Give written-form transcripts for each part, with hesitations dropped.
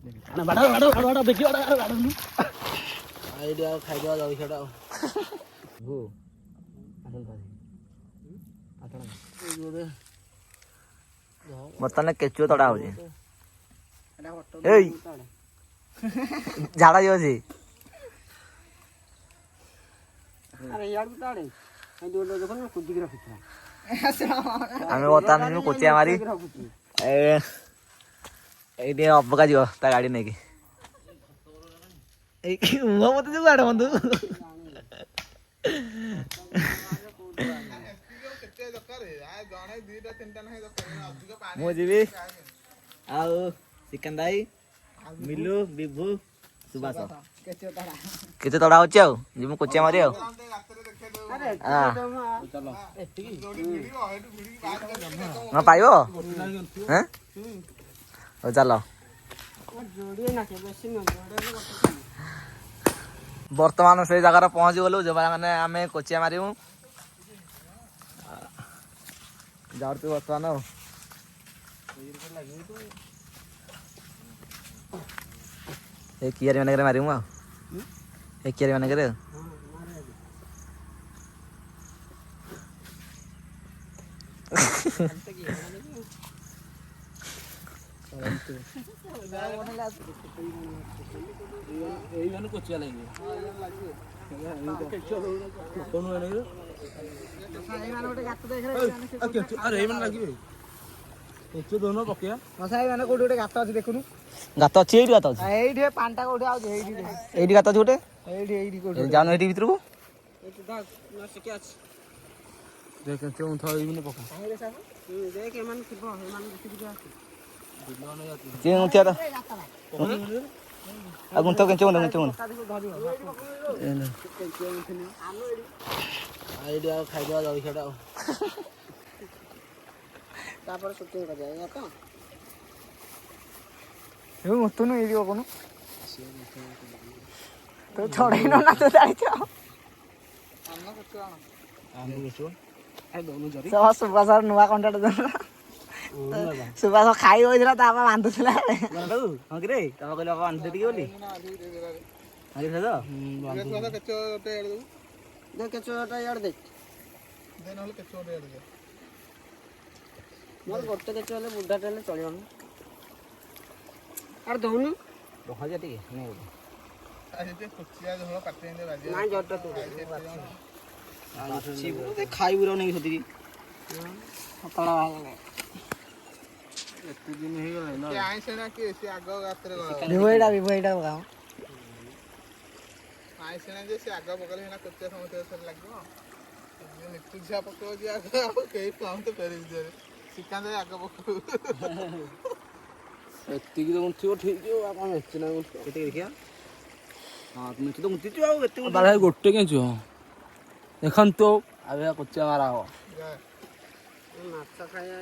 ବାଡା ବାଡା ବାଡା ଦେଖି ବାଡା ବାଡା ଆଇଡି ଆଉ ଖାଇଦେବା ଜଳଖିଆଟା ଆଉ ବର୍ତ୍ତମାନ କେଚୁଅ ତଡ଼ା ହଉଛି ଏଇ ଝାଡ଼ା ଯିବ ସେ ଆମେ ବର୍ତ୍ତମାନ ଯିବୁ କୋଚିଆ ମାରି ଏଇଠି ଅବକା ଯିବ ତା ଗାଡି ନେଇକି ଏଇ ମୁହଁ ମତେ ଯିବୁ ଗାଡ ବନ୍ଧୁ ମୁଁ ଯିବି ଆଉ ଚିକେନ ଦାଇ ମିଲୁ ବିଭୁ ସୁବାସ କେତେ ତଡ଼ା ହଉଛି ଆଉ ଯିବୁ କୋଚିଆ ମାରି ଆଉ ପାଇବ ହଉ ଚାଲ ବର୍ତ୍ତମାନ ସେଇ ଜାଗାରେ ପହଞ୍ଚି ଗଲୁ ମାନେ ଆମେ କୋଚିଆ ମାରିବୁ ଯାଉଛୁ ବର୍ତ୍ତମାନ ଆଉ ଏ କିଆରି ମାନଙ୍କରେ ମାରିବୁ ଆଉ ଏ କିଆରି ମାନଙ୍କରେ କୋଚିଆ ଲାଗିବ ଗାତ ଅଛି ଦେଖୁନୁ ଗାତ ଅଛି ଏଇଠି ଗାତ ଅଛି ଏଇଠି ପାଣିଟା କୋଉଠି ଆଉଛି ଏଇଠି ଗାତ ଅଛି ଗୋଟେ ଏଇଠି ଯାଉନୁ ଏଇଠି ଭିତରକୁ ଦେଖ କେଉଁ ଥର ପକା ଆଉ ଗୁଣ୍ଠ କେଞ୍ଚ ଆଇଡି ଆଉ ଖାଇଦେବା ଜଳଖିଆଟା ଆଉ ତାପରେ ସୁଟିଂ କରିବା ତ ମୁତୁନୁ ଏଇଠି କହୁନୁ ତୁ ଛଡେଇନ ନା ତୁ ଜାଣିଛ ସୁବାସ ନୂଆ କଣ୍ଟାକ୍ଟ ଦେଲା ସୁବାସ ଖାଇ ହୋଇଥିଲା ତା ବାପା ବାନ୍ଧୁଥିଲା ହଁ କିରେ ତମେ କହିଲେ ବାପା ବାନ୍ଧି ଟିକେ ବୋଲି ମୋର ଗୋଟେ କେଚୁ ହେଲେ ବୁଢାଟେ ହେଲେ ଚଳିବନି ଆରେ ଦଉନୁ ପହଞ୍ଚା ଟିକେ ଖାଇବୁ ନେଇକି ସେତିକି ଏତେ ଦିନ ହେଇଗଲା ବିଭଇଟା ଏତିକି ତ ମୁଥିବ ଠିକ ଆଉ କଣ ଏତେ ନା ଦେଖିବା ହଁ ତୁମେ ତ ମୁତିଛୁ ଆଉ ଏତେ ଗୋଟେ କେଞ୍ଚୁ ଦେଖନ୍ତୁ ଆଉ କୋଚିଆ ମାରା ହବ ମାଛ ଖାଇବା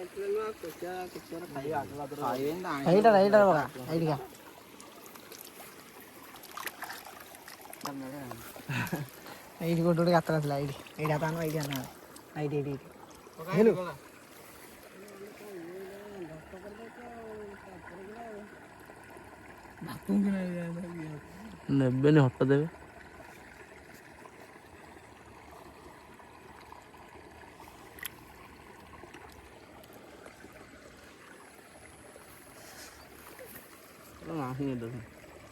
ଏଇଟା ବକା ଏଇଠିକା ଏଇଠି ଗୋଟେ ଗୋଟେ ଗାତ ଥିଲା ଏଇଟା ତ ଆଣ ଏଇଠି ହେଲୁ ନେବେନି ହଟ ଦେବେ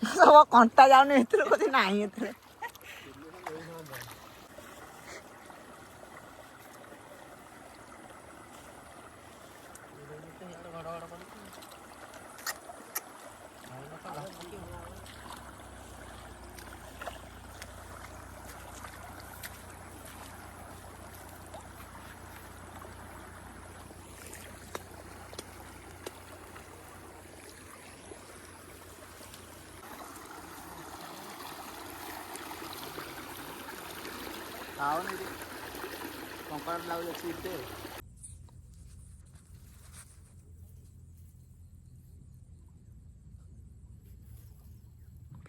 ସବୁ କଣ୍ଟା ଯାଉନି ଏଥିରେ କହୁଛି ନାହିଁ ଏଥିରେ କଙ୍କଡ଼ା ଲାଗୁଛି ଏତେ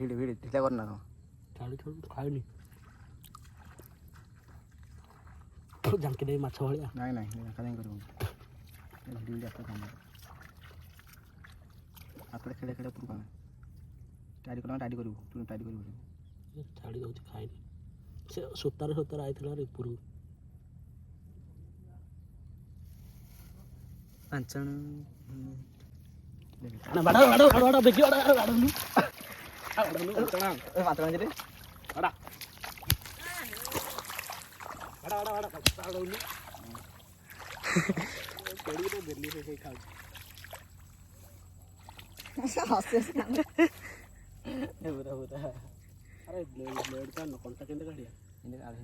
ଭିଡ଼ ଢିଲା କରନା ଖାଇନି ଜାଙ୍କି ଦେଇ ମାଛ ଭଳିଆ ନାଇଁ କାଇଁ କରିବୁ ହାତରେ ଖେଳେ ଉପରକୁ ଟାଇଟ୍ କର ଟାଇଟ୍ କରିବୁ ତୁ ଟାଇଟ୍ କରିବୁ ଛାଡ଼ି ଦେଉଛି ଖାଇନି ସେ ସୂତାରେ ସୂତାରେ ଆଇଥିଲା ଉପରକୁ 5 ଜଣ ବାଡ଼ ବାଡ଼ ବାଡ଼ ବାଡ଼ ଦେଖି ବାଡ଼ ବାଡ଼ନୁ ମାତ୍ର ମାଝିରେ ବାଡ଼ା ବାଡ଼ା ବାଡ଼ା ବାଡ଼ା ବାଡ଼ନୁ ପଡ଼ିକି ତ ଦେଲି ସେ ଖାଉଛି ପୁରା ପୁରା ଆରେ ବ୍ଲେଡ୍ ଟା କଣ୍ଟା କେମିତି କାଢ଼ିଆ ହିନ୍ଦୀ କାଢ଼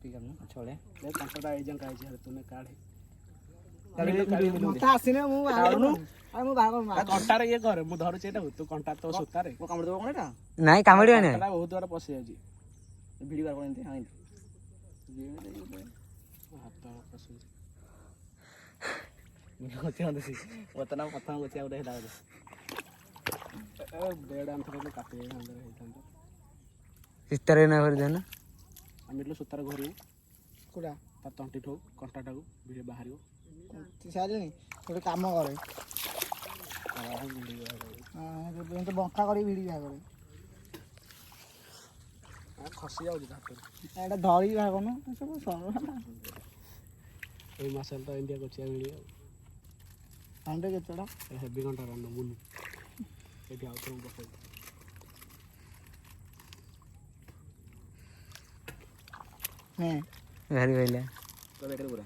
ଠିକ୍ ଅଛି ନା ଛଳେ କଣ୍ଟାଟା ଏଇ ଯାଏଁ କାଢ଼ିଛି ହେଲେ ତୁମେ କାଢ଼େ ମତେ ଆସିନି ମୁଁ କଣ୍ଟାରେ ଇଏ କରେ ମୁଁ ଧରୁଛି ଏଇଟାକୁ ତୁ କଣ୍ଟା ତ ସୂତାରେ କାମୁଡ଼ି ଦେବ କ'ଣ ଏଇଟା ନାଇଁ କାମୁଡ଼ିବାନି କଣ୍ଟାଟା ବହୁତ ବାଟ ପଶି ଯାଉଛି ଭିଡ଼ି ବାର ଏମିତି ହାତ ପଶୁଛି ବର୍ତ୍ତମାନ ପ୍ରଥମ ଗୋଚିଆ ଗୋଟେ ହେଲା ବ୍ଲେଡ୍ ଆଣିଥିଲେ କାଟି ହେଇଥାନ୍ତା ଶୀତରେ ନା କରିଦେନ ଆମେ ସୂତାରେ ଘରୁ କୋଉଟା ତା ତଣ୍ଟିଠୁ କଣ୍ଟାଟାକୁ ବାହାରିବ ସାରିନି ଗୋଟେ କାମ କରେ ଏମିତି ବଙ୍କା କରି ଭିଡ଼ି ବାହା କରେ ଖସି ଯାଉଛି ହାତରୁ ଏଇଟା ଧରିକି ବାହା କରୁନୁ ସବୁ ସରଳ ଏଇ ମାସରେ ତ ଏମିତିଆ ଗୋଚିଆ ମିଳିବ ଖଣ୍ଡେ କେତେଟା ହେଭି କଣ୍ଟା ରଣ୍ଡ ବୁନୁ ଏଠି ଆଉ ଥରେ ପକେଇ ଭାରି କହିଲା ପୁରା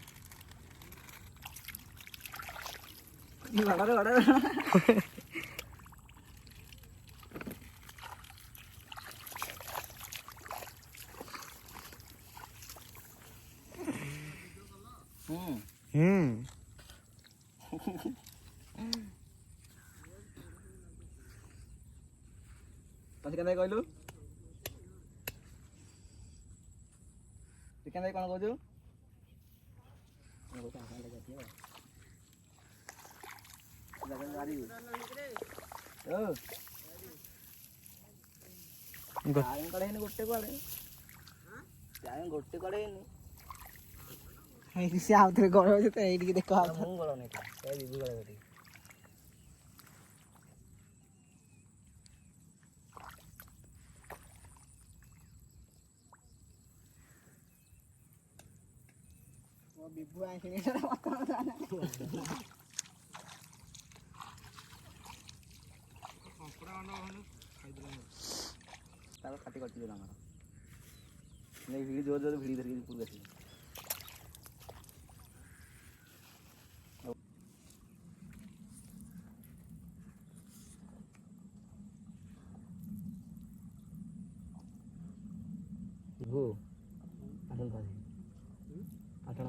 ଚିକେନ ଭାଇ କହିଲୁ ଚିକେନ ଭାଇ କ'ଣ କହୁଛୁ ଗୋଟେ କୁଆଡ଼େ ଗୋଟେ କୁଆଡ଼େ ହେଇନି ସେ ଆଉ ଥରେ ଗଳ ହଉଛି ତ ଏଇଠିକି ଦେଖ ମୁଁ ଗଳ ନେଇଥିଲା ବିଭୁ ଗଳ ସେଠି ବିଭୁ ଆଣିକି ତାର କାଟି କରିଥିଲି ଆମର ନେଇ ଭିଡ଼ି ଜୋର ଜୋର ଭିଡ଼ି ଧରିକି ଉପରକୁ ଆସିଲି ବିଭୁ ଆସନ୍ତୁ ଆଠଣ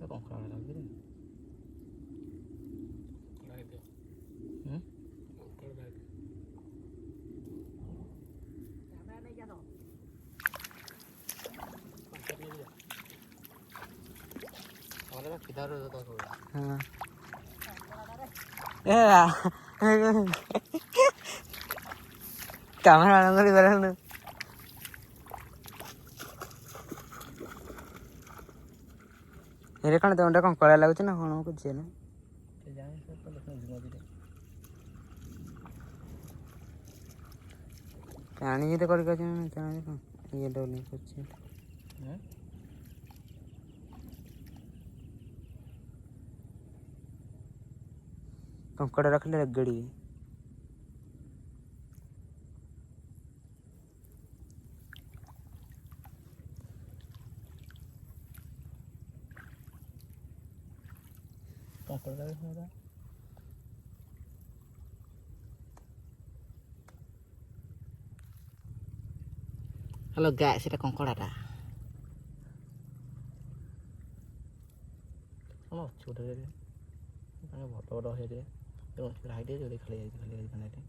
କଙ୍କଡ଼ା ଲାଗିରେ କ୍ୟାମେରା ଅନ୍ କରି ପାରିଲୁ ଏରେ କ'ଣ ତମଟା କ'ଣ କଳା ଲାଗୁଛି ନା କ'ଣ ବୁଝିଏ ନା ପାଣି ଯେତେ କରିକି କ'ଣ ଇଏ ଡୋଲି କରୁଛି କଙ୍କଡ଼ା ରଖିଲେ ରଗଡ଼ିବେ ହ୍ୟାଲୋ ଗାଏ ସେଟା କଙ୍କଡ଼ାଟା ହଁ ଅଛି ଗୋଟେ ବଡ଼ ବଡ଼ ହେଇଯାଏ ହାଇଟ୍ ହେଇଯାଏ ଖାଲି ଯାଇଛି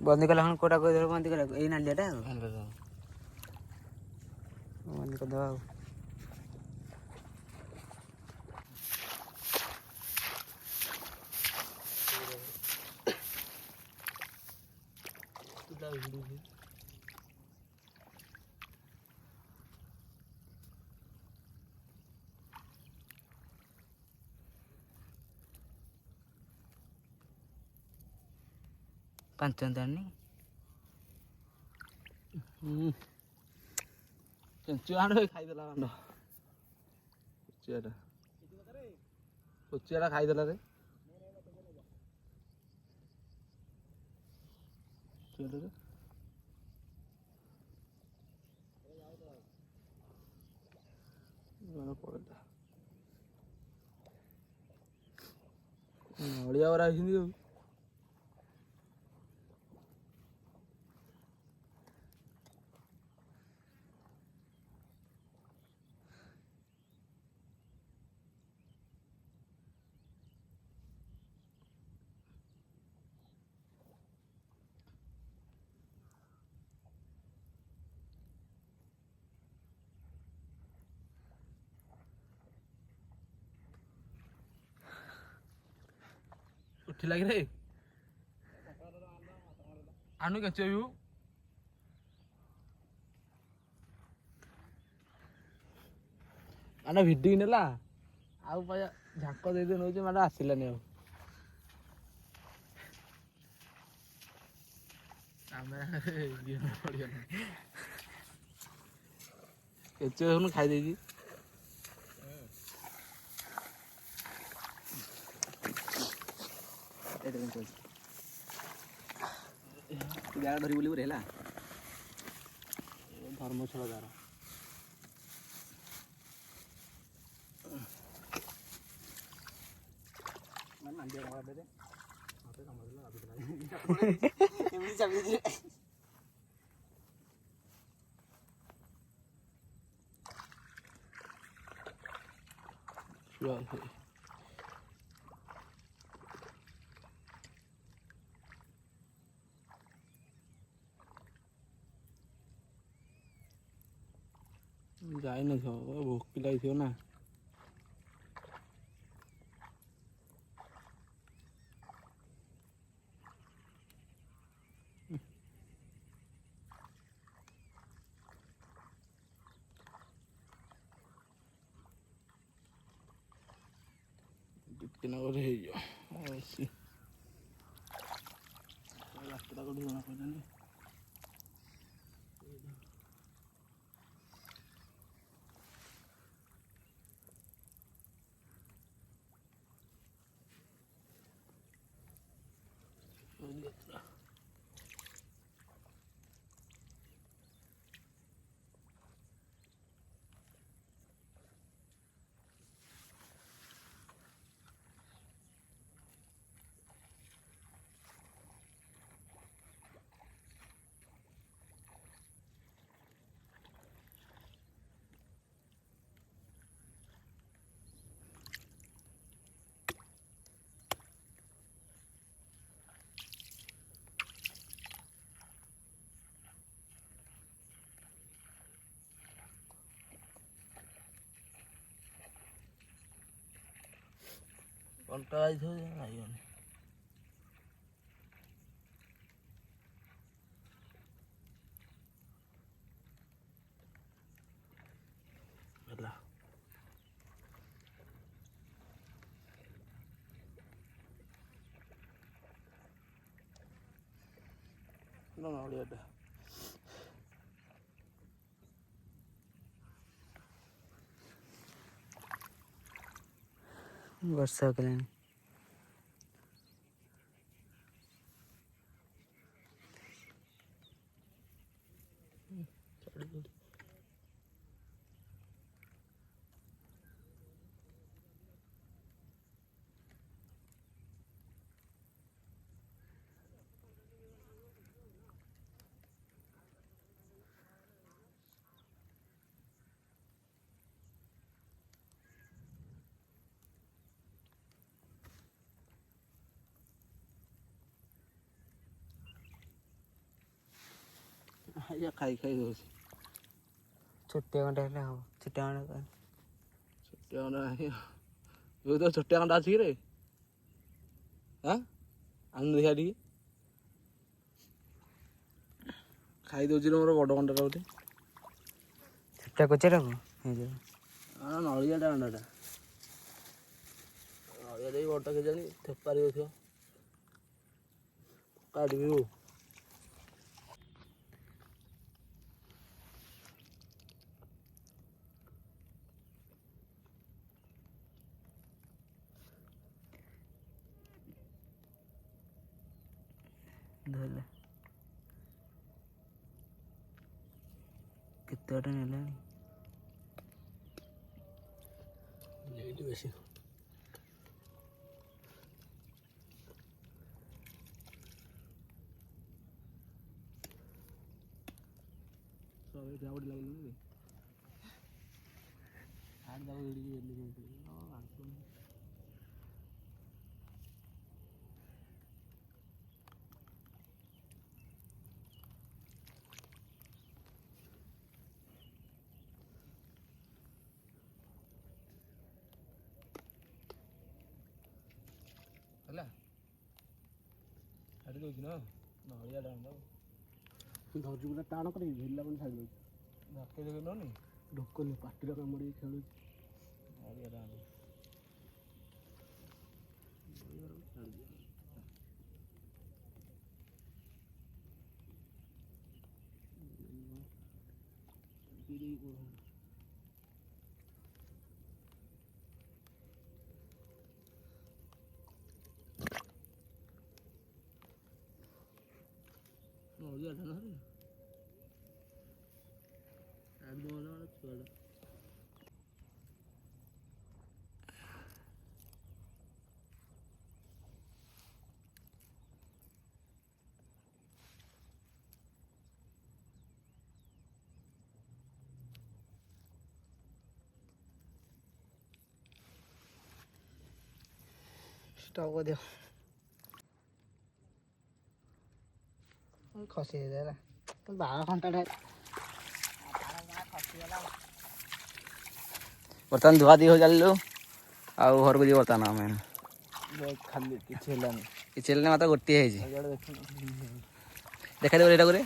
ବନ୍ଦି କଲେ ହଁ କୋଉଟା କହିଦେବ ବନ୍ଦି କରିବାକୁ ଏଇ ନାଲିଆଟା ଆଉ ବନ୍ଦି କରିଦେବା ଆଉ ପାଞ୍ଚ ଜାଣିନି କେଞ୍ଚୁଆଟା ଖାଇଦେଲା କାଣ୍ଡ କୋଚିଆଟା ଖାଇଦେଲା ରେ ଅଳିଆ ବରା ହେଇଛନ୍ତି ଆଉ ଉଠିଲା କି ରେ ଆଣୁ କେଞ୍ଚୁ ମାନେ ଭିଡ଼ିକି ନେଲା ଆଉ ପାଇବା ଝାଙ୍କ ଦେଇଦେଇ ନେଉଛି ମାନେ ଆସିଲାନି ଆଉ କେଞ୍ଚୁ ଦେଖୁନୁ ଖାଇଦେଇଛି ଧରି ବୁଲିବୁ ହେଲା ଧର୍ମଛଳ ଯାର ଯାଇନଥିବ ଭୋକି ଲାଗିଥିବ ନା ଟିକେ ନଗର ହେଇଯିବ ବେଶୀ ରାସ୍ତାଟା କୋଉଠି ଜଣା ପଡ଼ିଲାନି କଣ୍ଟା ଯାଇଥିବ ଲାଗିବନି ହେଲା ଅଳିଆଟା ବର୍ଷା କଲାଣି ଖାଇ ଖାଇ ଦେଉଛି ଛୋଟିଆ କଣ୍ଟା ହେଲେ ହବ ଛୋଟିଆ କଣ୍ଟା ଛୋଟିଆ କଣ୍ଟା ନାହିଁ ଯୋଉ ତ ଛୋଟିଆ କଣ୍ଟା ଅଛି କି ରେ ଆଁ ଆଣି ଦେଖିଆ ଟିକେ ଖାଇ ଦେଉଛି ରେ ମୋର ବଡ଼ କଣ୍ଟାଟା ଗୋଟେ ଛୋଟିଆ କୋଚାଟାକୁ ହେଇଯିବ ନଳିଆଟା ଅଣ୍ଡାଟା ନଳିଆ ଦେଇ ବଡ଼ଟା କେଜାଣି ଥେପାରି ଦେଉଥିବ କାଟିବି ହଉ ଧରିଲେ କେତେ ବାଟ ନେଲାଣି ଏଇଠି ବେଶୀ ଲାଗିଲାଣି ହେଲା ଛାଡ଼ି ଦେଉଛି ନା ନଳିଆଟା ଅଣ୍ଡା ଧରୁଛୁ ପୁରା ଟାଣ କରିକି ଝିଲା ମାନେ ଛାଡ଼ି ଦେଉଛି ଧକେଇ ଦେଇ ନନି ଢୋକନି ପାଟିର କାମୁଡ଼ିକି ଖେଳୁଛି ନଳିଆଟା ଅଣ୍ଡା ନଳିଆଟା ନା ଛୁଆଟା ଷ୍ଟପ୍ କରିଦିଅ ଖସି ହେଇଯାଲା ବାଳ ଘଣ୍ଟାଟା ଖସିଗଲା ବର୍ତ୍ତମାନ ଧୁଆ ଧୁଇ ହଉ ଚାଲିଲୁ ଆଉ ଘରକୁ ଯିବୁ ବର୍ତ୍ତମାନ ଆମେ ଖାଲି କିଛି ହେଲାନି କିଛି ହେଲେ ମାତ୍ର ଗୋଟିଏ ହେଇଛି ଇଆଡ଼େ ଦେଖୁନ ଦେଖାଇ ଦେବ ଏଇଟା করে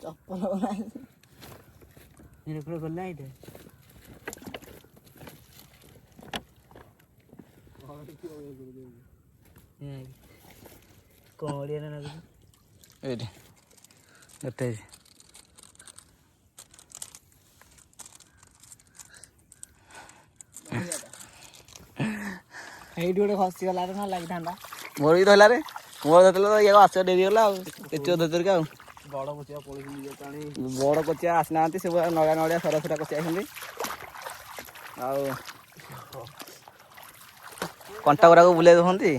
ଚପଲ ନାହିଁ ଗଲା ଏଇଟା କଅଁଳିଆ ନା ଲାଗୁଛି ଏଇଠି ଏତେ ହେଇଛି ଏଇଠି ଗୋଟେ ଖସିଗଲା ନା ଲାଗିଥାନ୍ତା ମୋର ବି ଧରିଲା ରେ ମୋର ଧରିଥିଲା ତ ଇଏ ଆସିବା ଡେରି ଗଲା ଆଉ ଏତେ ଧରିକି ଆଉ ବଡ଼ କୋଚିଆ ପଳେଇଛନ୍ତି ପାଣି ବଡ଼ କୋଚିଆ ଆସିନାହାନ୍ତି ସେ ନଳିଆ ନଳିଆ ସରା ସରା କୋଚିଆ ଆସନ୍ତି ଆଉ କଣ୍ଟା ଗୁଡ଼ାକୁ ବୁଲେଇ ଦେଉଛନ୍ତି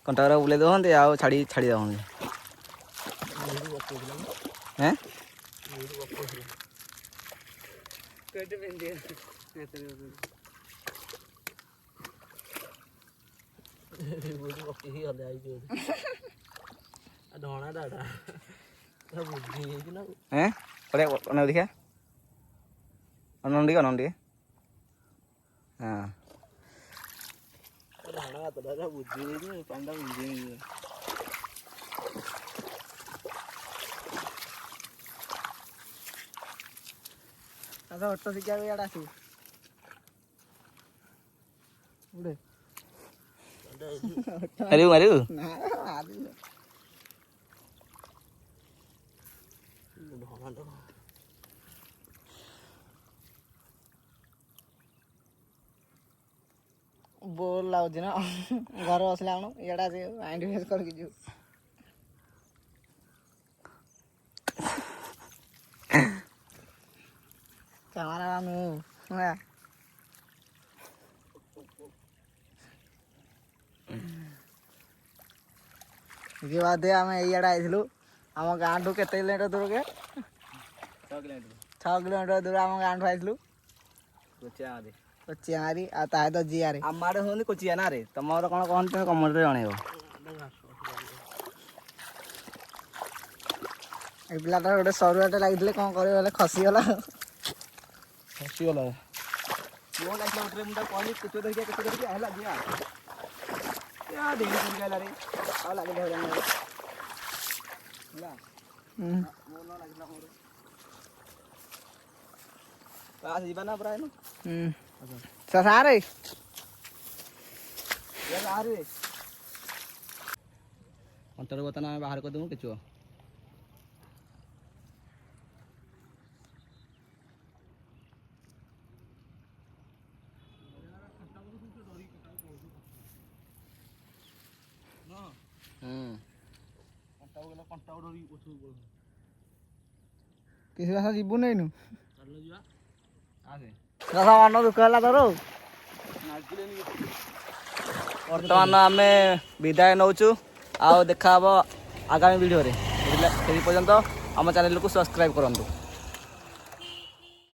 କଣ୍ଟା ଗୁଡ଼ାକୁ ବୁଲେଇ ଦେଉଛନ୍ତି ଆଉ ଛାଡ଼ି ଦେଉଛନ୍ତି ହେଁ ଢଣାଟା ବୁଝି ହେଇଯାଇଛି ନା ହେଁ ଅନେକ ଦେଖିଆ ଅନେକ ଟିକେ ହଁ ଢଣା ହାତଟା ବୁଝି ହେଇଯାଇଛି ପାଣିଟା ବୁଝି ହେଇଯାଇଛି ଅଟୋ ଶିଖିବାକୁ ଇଆଡ଼େ ଆସିବୁ ଗୋଟେ ମାରିବୁ ଢଣାଟା ବୋର ଲାଗୁଛି ନା ଘରେ ବସିଲା ବେଳୁ ଇଆଡ଼େ ଆସିବୁ ମାଇଣ୍ଡ ଫ୍ରେସ୍ କରିକି ଯିବୁ କ୍ୟାମେରା ମୁଁ ହେଲା ବାଦେ ଆମେ ଏଇଆଡ଼େ ଆଇଥିଲୁ ଆମ ଗାଁଠୁ କେତେ କିଲୋମିଟର ଦୂର କି 6 କିଲୋମିଟର ଦୂର ଆମ ଗାଁଠୁ ଆଇଥିଲୁ କୋଚିଆମାରି ଆଉ ତା ସହିତ ଜିଆରେ ଆମ ଆଡ଼େ ହଉନି କୋଚିଆ ନା ରେ ତମର କ'ଣ କହନ୍ତି ତମେ କମେଣ୍ଟରେ ଜଣେଇବ। ଏଇ ପିଲାଟା ଗୋଟେ ସରୁଆଟେ ଲାଗିଥିଲେ କ'ଣ କରିବ ହେଲେ ଖସିଗଲା ଖସିଗଲା ପୁଅ ଲାଗିଥିଲା ଗୋଟେ ମୁଁ ତାକୁ କହିଲି କେତେ ଧରିକି ହେଲା ଯିବା ଦେଖି ଧରିକି ଆଇଲା ରେ ଆଉ ଲାଗିଲେ ହଇରାଣ ହେଲା ମୋ ନ ଲାଗିଥିଲା ମୋର ଆସ ଯିବା ନା ପୁରା ଏନୁ ସାରେ ଅଣ୍ଟାରୁ ବର୍ତ୍ତମାନ ଆମେ ବାହାର କରିଦେବୁ କେଚୁଅ କିଛି ଭାଷା ଯିବୁନି ଏଇନୁ ଆସେ ମନ ଦୁଃଖ ହେଲା ତୋର ବର୍ତ୍ତମାନ ଆମେ ବିଦାୟ ନେଉଛୁ ଆଉ ଦେଖା ହେବ ଆଗାମୀ ଭିଡ଼ିଓରେ। ସେହି ପର୍ଯ୍ୟନ୍ତ ଆମ ଚ୍ୟାନେଲକୁ ସବସ୍କ୍ରାଇବ୍ କରନ୍ତୁ।